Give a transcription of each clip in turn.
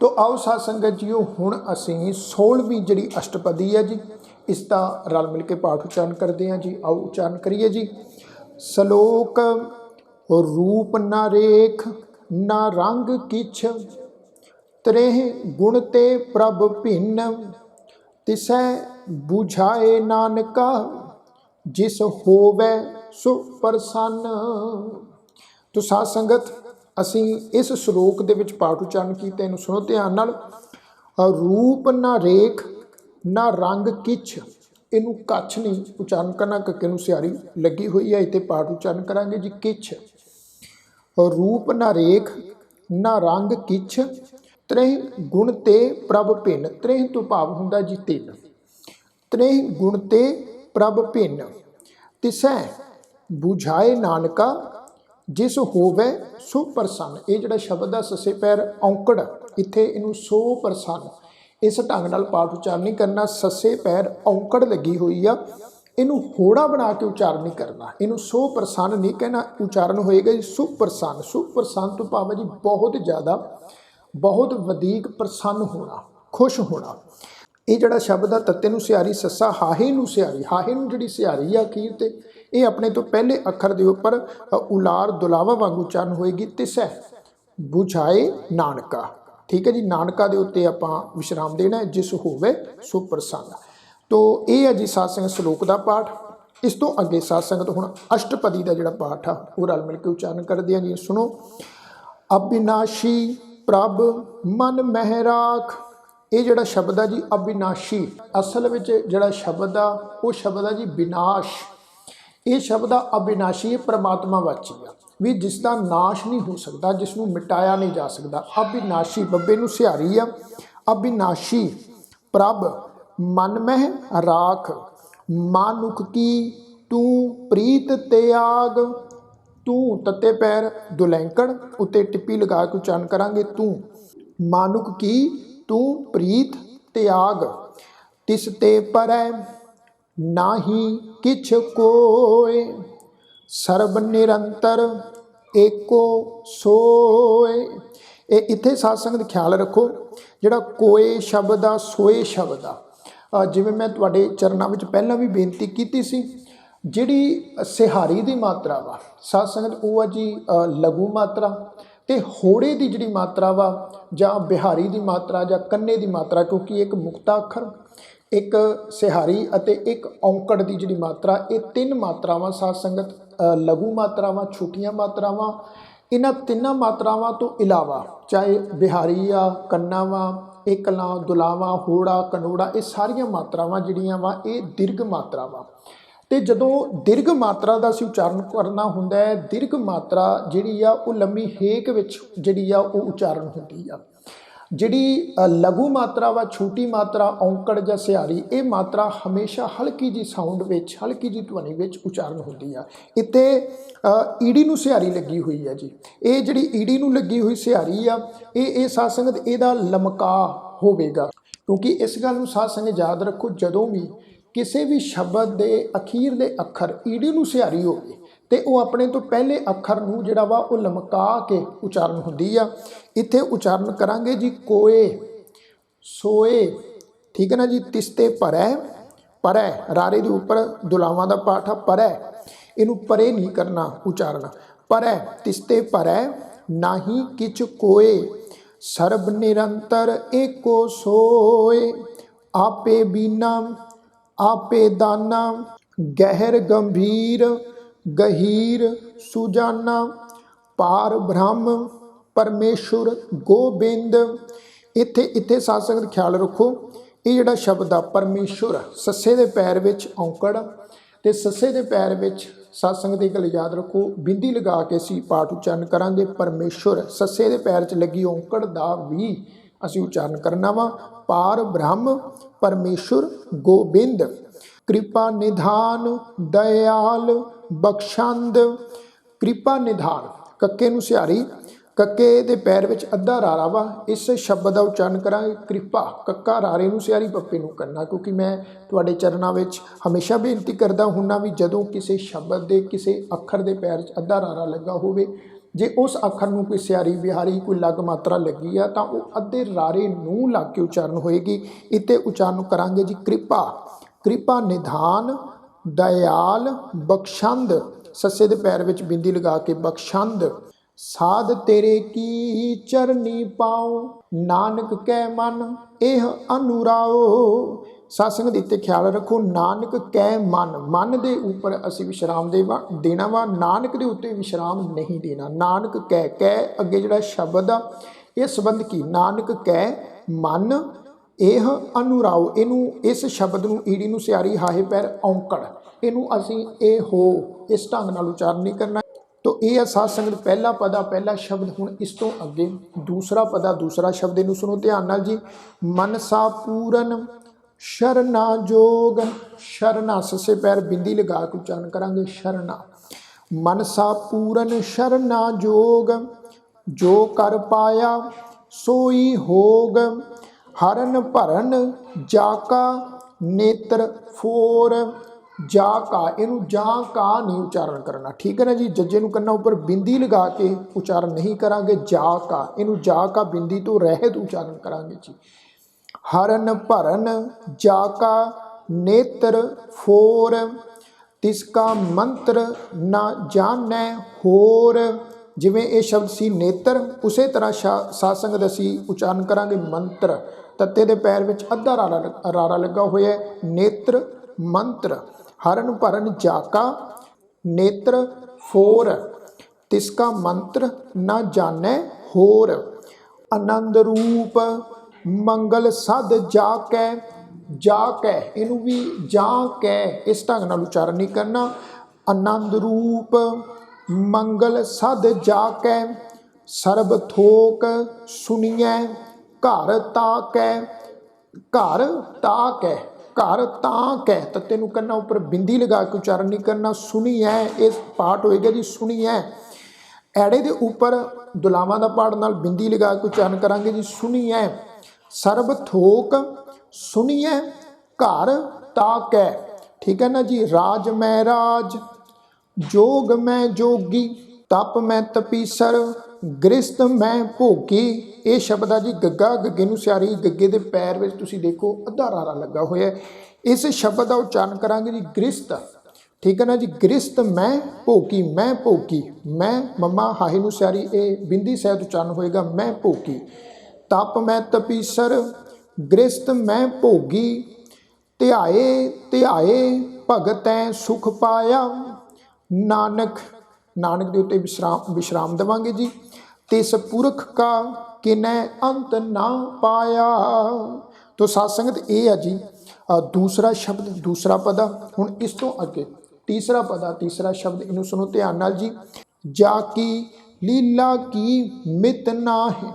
तो आओ साध संगत जीओ हुण असीं 16वीं जिहड़ी अष्टपदी है जी इसका रल मिल के पाठ उच्चारण करते हैं जी। आओ उच्चारण करिए जी। सलोक रूप न रेख न रंग किछ, त्रेह गुण ते प्रभ भिन्न, तिसै बुझाए नानका, जिस होवे सो प्रसन्न। तो साध संगत असी इस श्लोक दे विच पाठ उच्चारण कीते, इहनूं सुणो ध्यान नाल। रूप न रेख न रंग किछ, इनू कच्छ नहीं उच्चारण करना, कक्के नूं सियारी लगी हुई है, इत्थे पाठ उच्चारण करांगे जी किछ। रूप न रेख न रंग किछ, त्रेह गुण ते प्रभ भिन्न। त्रेह तो भाव हुंदा जी तीन। त्रेह गुण ते प्रभ भिन्न, तिसै बुझाए नानका, जिस होवे सो प्रसन्न। ये जिहड़ा शब्द है ससे पैर औंकड़, इत्थे इनू सो प्रसन्न, इस ढंग नाल पाठ उच्चारण नहीं करना। ससे पैर औंकड़ लगी हुई आ, इनू होड़ा बना के उच्चारण नहीं करना, इनू सो प्रसन्न नहीं कहना, उच्चारण होएगा जी सुप्रसन्न। सुप्रसन्न तो भाव है जी बहुत ज़्यादा, बहुत वधीक प्रसन्न होना, खुश होना। ये जिहड़ा शब्द है तत्ते नूं सियारी ससा, हाहे नूं सियारी, हाहे नूं जिहड़ी सियारी आ अखीर ते, ये अपने तो पहले अखर के उपर उलार दुलावा वांग उच्चारण होएगी। तिसै बुझाए नानका, ठीक है जी, नानका दे उत्ते आपां विश्राम देना है, जिस होवे सो प्रसन्न। तो ये है जी साध संगत श्लोक का पाठ। इस तो अगे साध संगत हुण अष्टपदी का जिहड़ा पाठ आ वो रल मिल के उच्चारण करदे हैं जी। सुनो। अविनाशी प्रभ मन मह राख, ये जिहड़ा शब्द है जी अविनाशी, असल में जिहड़ा शब्द आ वो शब्द है जी विनाश। ये शब्द आ अविनाशी, ये परमात्मा वाची आ भी जिसका नाश नहीं हो सकता, जिसनों मिटाया नहीं जा सकता। अविनाशी बब्बे नूं सियारी आ। अविनाशी प्रभ मन मह राख, मानुख की तू प्रीत त्याग। तू तत्ते पैर दुलैंकड़ उत्ते टिप्पी लगा के उच्चारण करांगे तू। मानुख की तू प्रीत त्याग, तिस ते परै नाही किछ कोय, सर्ब निरंतर एको सोए। इत्थे साध संगत ख्याल रखो, जिहड़ा कोए शब्द आ सोए शब्द आ, जिवें मैं तुहाडे चरनां विच पहलां भी बेनती कीती सी, जिहड़ी सिहारी दी मात्रा वा साध संगत वो आ जी लघु मात्रा, ते होड़े की जिहड़ी मात्रा वा जां बिहारी की मात्रा जां कन्ने की मात्रा, क्योंकि एक मुक्ता अखर, एक सिहारी अते एक औंकड़ की जिहड़ी मात्रा, ये तीन मात्रावां साध संगत लघु मात्रावां, छोटियां मात्रावां। इन्हां तिन्नां मात्रावां तो इलावा चाहे बिहारी आ, कन्ना वा, एकला, दुलावा, होड़ा, कनोड़ा, ये सारियां मात्रावां जिहड़ियां वा ये दीर्घ मात्रा वा। तो जदों दीर्घ मात्रा का असीं उच्चारण करना हुंदा है, दीर्घ मात्रा जिहड़ी आ वो लंबी हेक विच जिहड़ी आ वो उच्चारण हुंदी आ। जिहड़ी लघु मात्रा वा छोटी मात्रा औंकड़ जां सिहारी, ये मात्रा हमेशा हल्की जी साउंड विच, हल्की जी ध्वनि विच उच्चारण हुंदी आ। इत्थे ईड़ी नूं सिहारी लगी हुई है जी। ये जिहड़ी ईड़ी नूं लगी हुई सिहारी आ, ये साध संगत इहदा लमका होवेगा, क्योंकि इस गल नूं साध संगत याद रखो, जदों भी किसी भी शब्द के अखीर के अखर ईड़ी नूं सिहारी होवे ते वो अपने तो पहले अखर नूं जिहड़ा वा वो लमका के उच्चारण हुंदी आ। इत्थे उच्चारण करांगे जी कोए सोए, ठीक है ना जी। तिसते परै, परै रारे के उपर दुलावां दा पाठ आ, परै इनू परे नहीं करना उच्चारण। परै तिसते परै नाही किछ कोए, सर्ब निरंतर एको सोए। आपे बीना आपे दाना, गहर गंभीर गहीर सुजाना, पार ब्रह्म परमेश्वर गोबिंद। इत्थे इत्थे साध संगत ख्याल रखो, ये जिहड़ा शब्द आ परमेश्वर, सस्से दे पैर विच औंकड़ ते सस्से दे पैर विच साध संगत ये गल याद रखो, बिंदी लगा के असीं पाठ उच्चारण करांगे परमेश्वर। सस्से दे पैर च लगी औंकड़ दा भी असीं उच्चारण करना वा, पार ब्रह्म परमेश्वर गोबिंद। कृपा निधान दयाल बख्शंद। कृपा निधान कक्के नूं सिहारी, कक्के दे पैर विच अद्धा रारा वा, इस शब्द का उच्चारण करांगे कृपा। कक्का रारे नूं सिहारी पप्पे नूं करना, क्योंकि मैं तुहाडे चरनां विच हमेशा बेनती करदा हुन्ना भी जदों किसी शब्द के किसी अखर के पैर च अद्धा रारा लगा होवे जे उस अखर नूं कोई सियारी बिहारी कोई लग मात्रा लगी आ तां वो अद्धे रारे नूं लग के उचारण होएगी। इत्ते उचारण करांगे जी कृपा। कृपा निधान दयाल बख्शंद, सस्से दे पैर विच बिंदी लगा के बख्शंद। साध तेरे की चरनी पाओ नानक कै मन एह अनुराओ। सत्संग इत्ते ख्याल रखो, नानक कै मन, मन दे उपर असी विश्राम देना वा, नानक दे उत्ते विश्राम नहीं देना। नानक कै, कै अगे जिहड़ा शब्द आ ये संबंध की, नानक कै मन एह अनुराओ, इनू इस शब्द नूं ईड़ी नूं सियारी हाहे पैर औंकड़, इनू असी ए हो इस ढंग नाल उचारण नहीं करना। तो यह है साध संगत पहला पदा पहला शब्द। हुण इस तो अगे दूसरा पदा दूसरा शब्द, इनू सुनो ध्यान नाल जी। मनसा पूरन शरणा जोग, शरणा ससे पैर बिंदी लगा के उचारण करांगे शरणा। मनसा पूरन शरणा जोग, जो कर पाया सोई होग। हरन भरन जाका नेत्र फोर, जा का, इनू जा का नहीं उचारण करना, ठीक है ना जी। जज्जे नूं कन्ना उपर बिंदी लगा के उचारण नहीं करांगे, जा का, इनू जा का बिंदी तो रहत उचारण करांगे जी। हरन भरन जाका नेत्र फोर, तिसका मंत्र ना जानै होर। जिवें ये शब्द सी नेत्र, उस तरह सासंग असी उचारण करांगे मंत्र। तत्ते दे पैर विच अद्धा रारा लगा होया है, नेत्र मंत्र। हरन भरन जाका नेत्र फोर, तिसका मंत्र न जानै होर। आनंद रूप मंगल सद जाकै, जाकै इनू भी जा कै इस ढंग नाल उचारण नहीं करना। आनंद रूप मंगल सद जाकै, सर्ब थोक सुनिए घर ताकै। घर ताकै, घर ताकै, तत्ते नूं कन्ना उपर बिंदी लगा के उचारण नहीं करना। सुनी है इस पाठ होएगा जी, सुनी है। ऐड़े दे उपर दुलावां दा पाठ नाल बिंदी लगा के उचारण करांगे जी, सुनी है। सर्ब थोक सुनिए घर ताकै, ठीक है ना जी। राज मैं राज जोग मैं जोगी, तप मैं तपीसर गृहस्थ मैं भोगी। ये शब्द आ जी गग्गा, गग्गे नूं सियारी, गग्गे दे पैर विच तुसीं देखो अद्धा रारा लगा होया है। इस शब्द का उच्चारण करांगे जी गृहस्थ, ठीक है ना जी। गृहस्थ मैं भोगी, मैं भोगी, मैं मम्मा हाहे नूं सियारी ए बिंदी सहित उच्चारण होएगा मैं भोगी। तप मैं तपीसर गृहस्थ मैं भोगी, ध्याए ध्याए भगतै सुख पाया। नानक, नानक के उत्ते विश्राम देवांगे जी। तिस पुरख का किनै अंत ना पाया। तो सत्संगत ये है जी दूसरा शब्द दूसरा पदा। हुण इस तो अगे तीसरा पदा तीसरा शब्द, इनू सुनो ध्यान नाल जी। जाकी लीला की मित नाहि,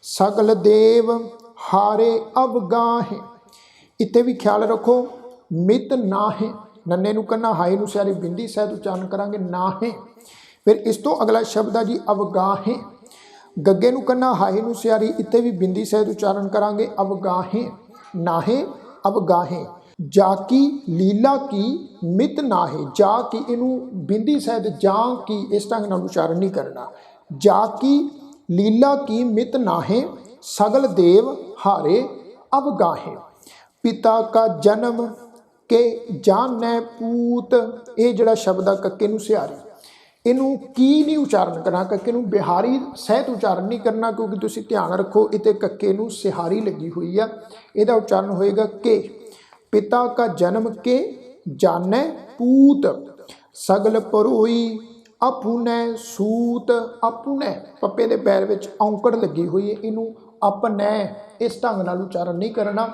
सगल देव हारे अवगाहे। इत्थे भी ख्याल रखो, मित नाहे, नन्ने नूं कन्ना हाए नूं सियारी बिंदी सहित उच्चारण करांगे नाहे। फिर इस तो अगला शब्द है जी अवगाहे, गग्गे नूं कन्ना हाए नूं सियारी, इत्थे भी बिंदी सहित उच्चारण करांगे अवगाहे, नाहे अवगाहे। जाकी लीला की मित नाहे, जा की इनू बिंदी सहित जा की इस ढंग नाल उच्चारण नहीं करना। जाकी लीला की मित नाहे, सगल देव हारे अवगाहे। पिता का जन्म के जानै पूत, ये जड़ा शब्द आ कक्के नूं सियारी, इनू की नहीं उच्चारण करना, कक्के नूं बिहारी सहित उच्चारण नहीं करना, क्योंकि तुसीं ध्यान रखो इत्ते कक्के नूं सिहारी लगी हुई है। इहदा उच्चारण होएगा के। पिता का जन्म के जानै पूत, सगल परोई अपुनै सूत। अपुनै पप्पे दे पैर विच औंकड़ लगी हुई है, इनू अपनै इस ढंग नाल उच्चारण नहीं करना।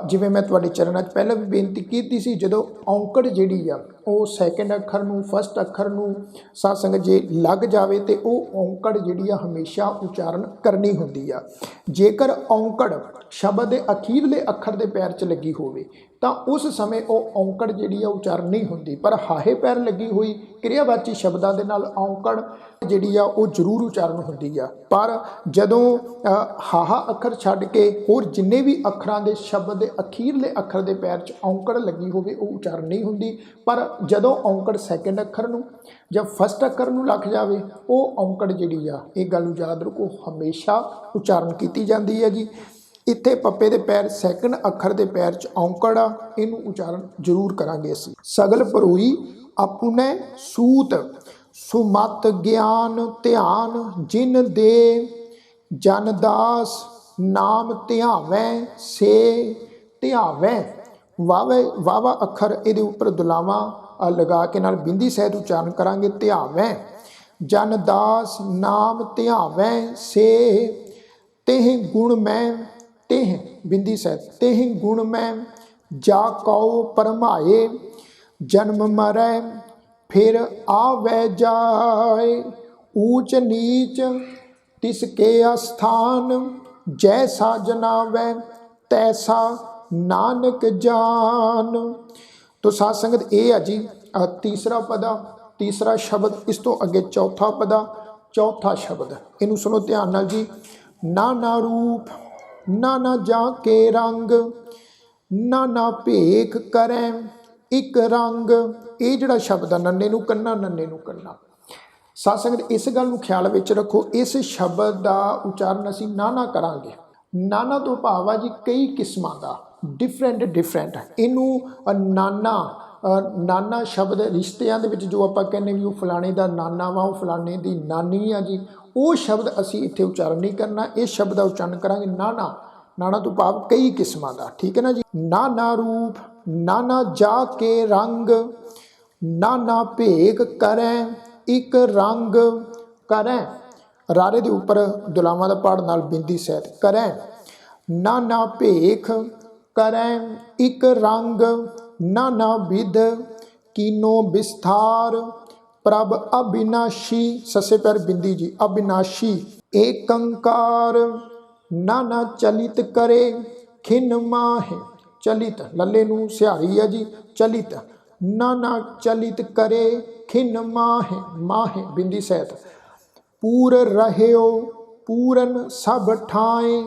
जिवें मैं तुहाडे चरणा च पहले भी बेनती कीती सी, जदों औंकड़ जिहड़ी आ ਉਹ सैकेंड अखर नूं फस्ट अखर नूं सत्संग जे लग जाए तो वह औंकड़ जिहड़ी आ हमेशा उच्चारण करनी हुंदी आ। जेकर औंकड़ शब्द के अखीरले अखर के पैर च लगी होवे तो उस समय वो औंकड़ जिहड़ी आ उच्चारण नहीं हुंदी, पर हाहे पैर लगी हुई क्रियावाची शब्दां दे नाल औंकड़ जिहड़ी आ वो जरूर उच्चारण हुंदी आ। पर जदों हाहा अखर छड्ड के होर जिन्ने भी अखरां दे शब्द के अखीरले अखर के पैर च औंकड़ लगी होवे वो उच्चारण नहीं हुंदी। पर ਜਦੋਂ ਔਂਕੜ ਸੈਕੰਡ ਅੱਖਰ ਨੂੰ ਜਾਂ ਫਸਟ ਅੱਖਰ ਨੂੰ ਲੱਗ ਜਾਵੇ ਉਹ ਔਂਕੜ ਜਿਹੜੀ ਆ, ਇਹ ਗੱਲ ਨੂੰ ਯਾਦ ਰੱਖੋ, ਹਮੇਸ਼ਾ ਉਚਾਰਨ ਕੀਤੀ ਜਾਂਦੀ ਹੈ ਜੀ। ਇੱਥੇ ਪੱਪੇ ਦੇ ਪੈਰ ਸੈਕੰਡ ਅੱਖਰ ਦੇ ਪੈਰ 'ਚ ਔਂਕੜ ਆ, ਇਹਨੂੰ ਉਚਾਰਨ ਜ਼ਰੂਰ ਕਰਾਂਗੇ ਅਸੀਂ। ਸਗਲ ਭਰੋਈ ਆਪਣੇ ਸੂਤ, ਸੁਮਤ ਗਿਆਨ ਧਿਆਨ ਜਿਨ ਦੇ, ਜਨ ਦਾਸ ਨਾਮ ਧਿਆਵੈ ਸੇ ਧਿਆਵੈ। ਵਾਵਾ ਅੱਖਰ ਇਹਦੇ ਉੱਪਰ ਦੁਲਾਵਾਂ ਲਗਾ ਕੇ ਨਾਲ ਬਿੰਦੀ ਸਹਿਤ ਉਚਾਰਨ ਕਰਾਂਗੇ, ਧਿਆਵੈ। ਜਨ ਦਾਸ ਨਾਮ ਧਿਆਵੈ ਸੇ, ਤਿਹ ਗੁਣ ਮੈਂ, ਤਿਹ ਬਿੰਦੀ ਸਹਿਤ, ਤਿਹ ਗੁਣ ਮੈਂ ਜਾ ਕਉ ਪਰਮਾਏ, ਜਨਮ ਮਰੈ ਫਿਰ ਆਵੈ ਜਾਏ, ਊਚ ਨੀਚ तिसके अस्थान, जैसा जनावै तैसा नानक जान। तो साध संगत ये है जी तीसरा पदा, तीसरा शब्द। इस तो अगे चौथा पदा, चौथा शब्द, इनू सुनो ध्यान नाल जी। नाना रूप नाना जा के रंग, नाना भेख करें एक रंग। ये जिहड़ा शब्द है नन्ने नू कन्ना, नन्ने नू कन्ना। साध संगत इस गल नूं ख्याल विच रखो, इस शब्द का उचारण असीं नाना करांगे। नाना तो भाव आ जी कई किस्मां दा, डिफरेंट डिफरेंट। इनू नाना, नाना शब्द रिश्तियां दे विच जो आपां कहने भी वो फलाने दा नाना वा, वो फलाने दी नानी आ जी, वो शब्द असीं इत्थे उचारण नहीं करना। इस शब्द का उचारण करांगे नाना। नाना तो भाव कई किस्मां दा, ठीक है ना जी। नाना रूप नाना जा के रंग, नाना भेख करें एक रंग। करें रारे दे उपर दुलावां दा पाड़ नाल बिंदी सहित, करें। नाना भेख करें एक रंग, नाना विध कीनो विस्तार, प्रभ अविनाशी, ससे पैर बिंदी जी, अविनाशी। एक कंकार नाना चलित करे खिन माहे, चलित लल्ले नू सिहारी है जी, चलित। नाना चलित करे खिन माहे, माहे बिंदी सहित। पूर रहियो पूरन सब ठाए,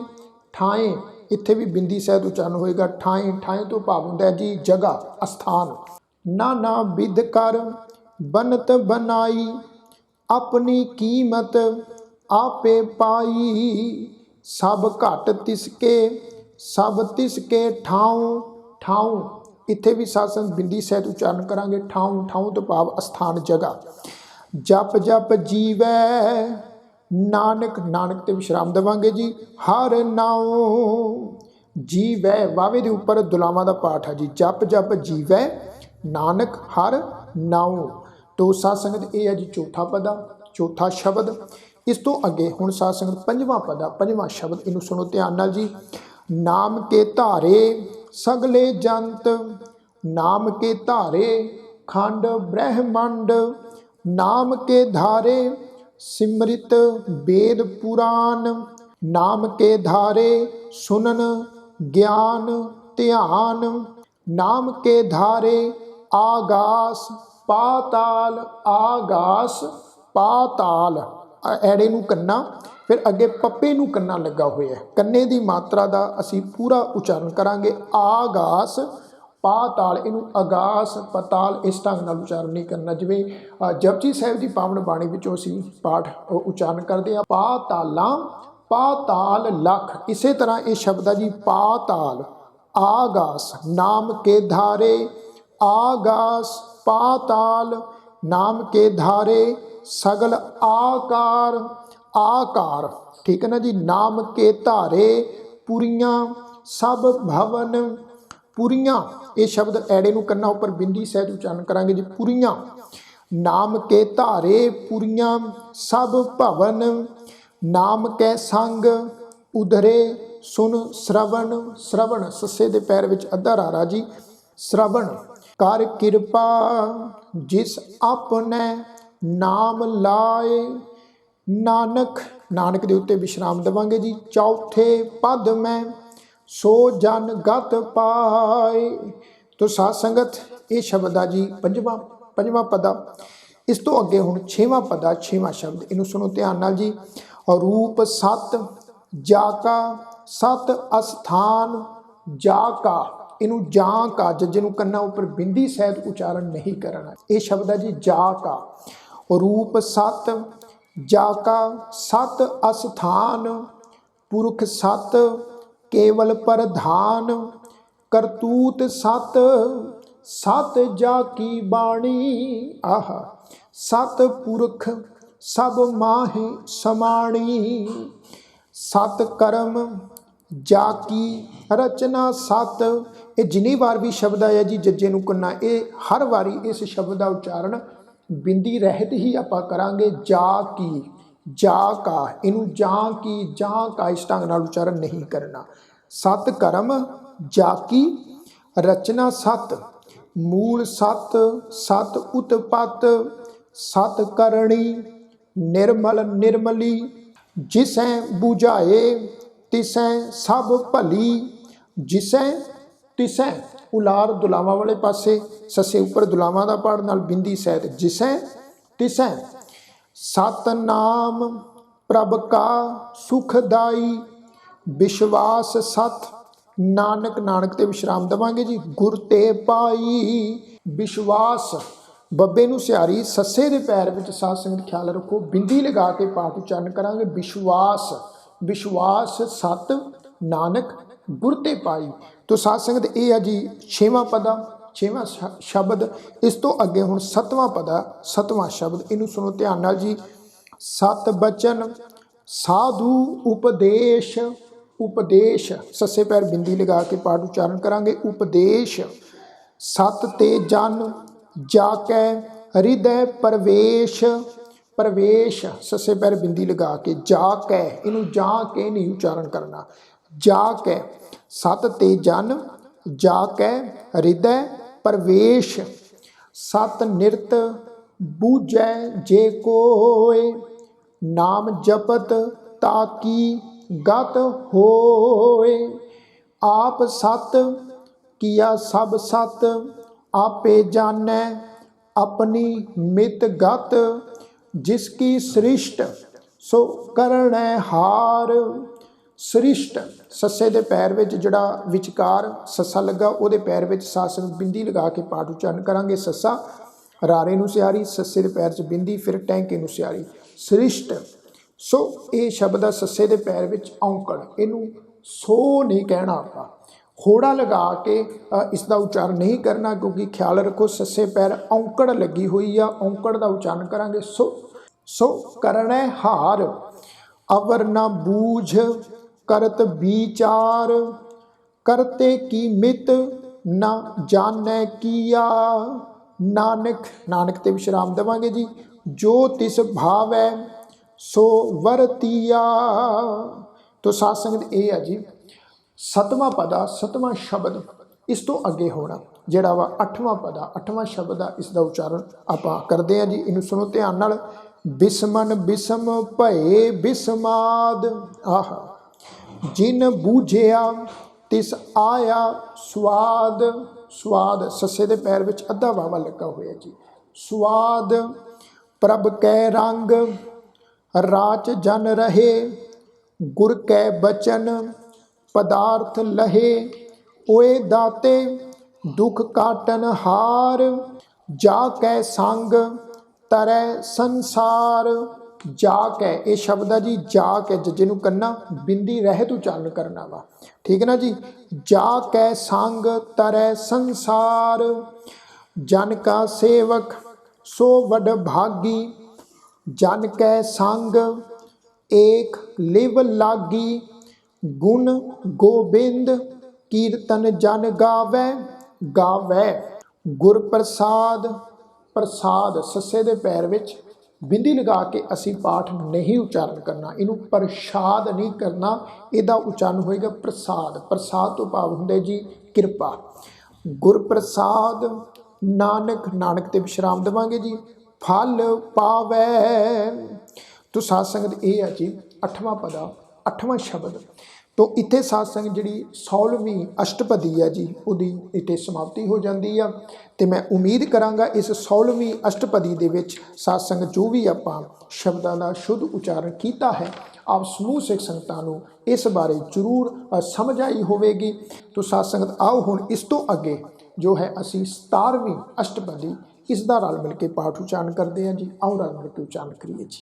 ठाए इत्थे भी बिंदी सहित उच्चारण होएगा। ठाए, ठाए तो भाव हुंदा है जी जगह, स्थान। नाना विध कर बनत बनाई, अपनी कीमत आपे पाई, सब घट तिसके सब तिसके ठाऊं, ठाऊं। इत्थे भी सासन बिंदी सहित उच्चारण करांगे, ठाऊं, ठाऊं तो भाव स्थान जगह। जप जप जीवै नानक, नानक ते विश्राम देवांगे जी। हर नाओ जीवै, वावे दे उपर दुलावां दा पाठ है जी। जप जप जीवै नानक हर नाओ। तो साध संगत ये है जी चौथा पदा, चौथा शब्द। इस तो अगे हुण साध संगत पंजवां पदा, पंजवां शब्द, इनू सुनो ध्यान नाल जी। नाम के धारे सगले जंत, नाम के धारे खंड ब्रह्मंड, नाम के धारे सिमरित वेद पुराण, नाम के धारे सुनन ज्ञान ध्यान, नाम के धारे आगास पाताल, आगास पाताल। ऐड़े नू कन्ना, फिर अगे पप्पे नू कन्ना लगा हुआ है। कन्ने की मात्रा का असी पूरा उच्चारण करांगे। आगास पाताल, इनू अगास पताल इस ढंग नाल उच्चारण नहीं करना। जिवें जपजी साहिब की पावन बाणी विचों असी पाठ उच्चारण करते हैं, पातालां पाताल लख। इसे तरह ये शब्द है जी पाताल, आगास, नाम के धारे आगास पाताल, नाम के धारे सगल आकार, आकार, ठीक है ना जी। नाम के धारे पुरियां सब भवन, पुरियां, ये शब्द ऐड़े नू कन्ना उपर बिंदी सहित उच्चारण करांगे जी, पुरियां। नाम के धारे पुरियां सब भवन, नाम के संग उधरे सुन श्रवण, श्रवण सस्से दे पैर विच अद्धा रारा जी, श्रवण। कर किरपा जिस अपने नाम लाए, नानक, नानक दे उत्ते विश्राम देवांगे जी। चौथे पद में सो जन गत पाए। तो साध संगत ये शब्द आ जी पंजवां पदा। इस तो अगे हुण छेवां पदा, छेवां शब्द, इनू सुनो ध्यान नाल जी। रूप सत जाका, सत अस्थान जाका, इनू जा का जजे नू कन्ना उपर बिंदी सहित उचारण नहीं करना। ये शब्द है जी जा का। रूप सत जाका सत अस्थान, पुरख सत केवल प्रधान, करतूत सत सत जा की बाणी। आह सत पुरख सब माहि समाणी, सत कर्म जाकी रचना सत। ये जिनी बार भी शब्द आया जी जज्जे नू कन्ना, ये हर वारी इस शब्द का उचारण बिंदी रहत ही आपां करांगे। जा की जा का, इनू जा का इस ढंग नाल उचारण नहीं करना। सत कर्म जाकी रचना सत, मूल सत सत उत्पत, सत करणी निर्मल निर्मली, जिसैं बुझाए तिसैं सब भली, जिसैं तिसैं उलार दुलावां वाले पासे, ससे उपर दुलावां दा पाड़ नाल बिंदी सहित जिसैं तिसैं। सतनाम प्रभ का सुखदाई, विश्वास सत नानक, नानक ते विश्राम देवांगे जी, गुर ते पाई। विश्वास बब्बे नू सियारी, ससे दे पैर विच साध संगत ख्याल रखो बिंदी लगा के पाठ उचारण करांगे। विश्वास विश्वास सत नानक गुर ते पाई। तो साध संगत ये है जी 6वां पदा 6वां शब्द। इस तो अगे हुण 7वां पदा 7वां शब्द, इनू सुनो ध्यान नाल जी। सत बचन साधु उपदेश, उपदेश ससे पैर बिंदी लगा के पाठ उचारण करांगे। उपदेश सत ते जन जाकै हृदय प्रवेश, प्रवेश ससे पैर बिंदी लगा के जाकै, इनू जाके नहीं उचारण करना, जाकै। सत ते जन जाकै हृदय प्रवेश, सत निरत बूझै जे कोय, नाम जपत ताकी गत होय। आप सत किया सब सत, आपे जानै अपनी मित गत, जिसकी सृष्ट सो करनै हार। सृष्ट ससे दे पैर विच जिहड़ा विचकार ससा लगा उहदे पैर विच सासन बिंदी लगा के पाठ उचारण करांगे। ससा रारे नू सियारी, ससे दे पैर च बिंदी, फिर टैंके नू सियारी। सृष्ट सो ये शब्द आ ससे दे पैर विच औंकड़, इनू सो नहीं कहना आपां, होड़ा लगा के इसका उचारण नहीं करना, क्योंकि ख्याल रखो ससे पैर औंकड़ लगी हुई आ, औंकड़ का उचारण करांगे। सो सो करनै हार, अवर ना बूझ करत विचार, करते की मित ना जानै किया। नानक, नानक ते विश्राम देवांगे जी, जो तिस भावै सो वरतिया। तो साध संगत ये है जी 7वां पदा 7वां शब्द। इस तो अगे होना जिहड़ा वा 8वां पदा 8वां शब्द आ, इसका उचारण आपां करदे हां जी। इनू सुनो ध्यान नाल। बिस्मन बिस्म भये बिस्माद, आह जिन बूझिया तिस आया स्वाद। स्वाद ससे दे पैर विच अद्धा वावा लगा होया जी। स्वाद प्रभ कै रंग राच जन रहे, गुर कै बचन पदार्थ लहे। ओए दाते दुख काटन हार, जा कै संग तरै संसार। जा कै ये शब्द है जी, जा कै जजे नू करना बिंदी रहत उचारण करना वा, ठीक है ना जी। जा कै संग तरै संसार, जन का सेवक सो वड भागी। जन कै संग एक लिव लागी, गुण गोबिंद कीर्तन जन गावै। गावै गुर प्रसाद, प्रसाद ससे दे पैर विच बिंदी लगा के असी पाठ नहीं उचारण करना, इनू प्रसाद नहीं करना, इहदा उचारण होएगा प्रसाद। प्रसाद तो भाव हुंदा जी किरपा। गुर प्रसाद नानक, नानक ते विश्राम देवांगे जी, फल पावै। तो साध संगत ये है जी 8वां पदा 8वां शब्द। तो इत्थे साध संगत जी 16वीं अष्टपदी है जी, उहदी इत्थे समाप्ति हो जाती है। तो मैं उम्मीद करांगा इस 16वीं अष्टपदी दे विच साध संगत जो भी आपां शब्दां दा शुद्ध उचारण कीता है ਆਪ ਸਮੂਹ ਸਿੱਖ ਸੰਗਤਾਂ ਨੂੰ ਇਸ ਬਾਰੇ ਜ਼ਰੂਰ ਸਮਝ ਆਈ ਹੋਵੇਗੀ। ਤੋ ਸਾਧ ਸੰਗਤ ਆਓ ਹੁਣ ਇਸ ਤੋਂ ਅੱਗੇ ਜੋ ਹੈ ਅਸੀਂ 17ਵੀਂ ਅਸ਼ਟਪਦੀ ਇਸ ਦਾ ਰਲ ਮਿਲ ਕੇ ਪਾਠ ਉਚਾਰਨ ਕਰਦੇ ਹਾਂ ਜੀ। ਆਓ ਰਲ ਮਿਲ ਕੇ ਉਚਾਰਨ ਕਰੀਏ ਜੀ।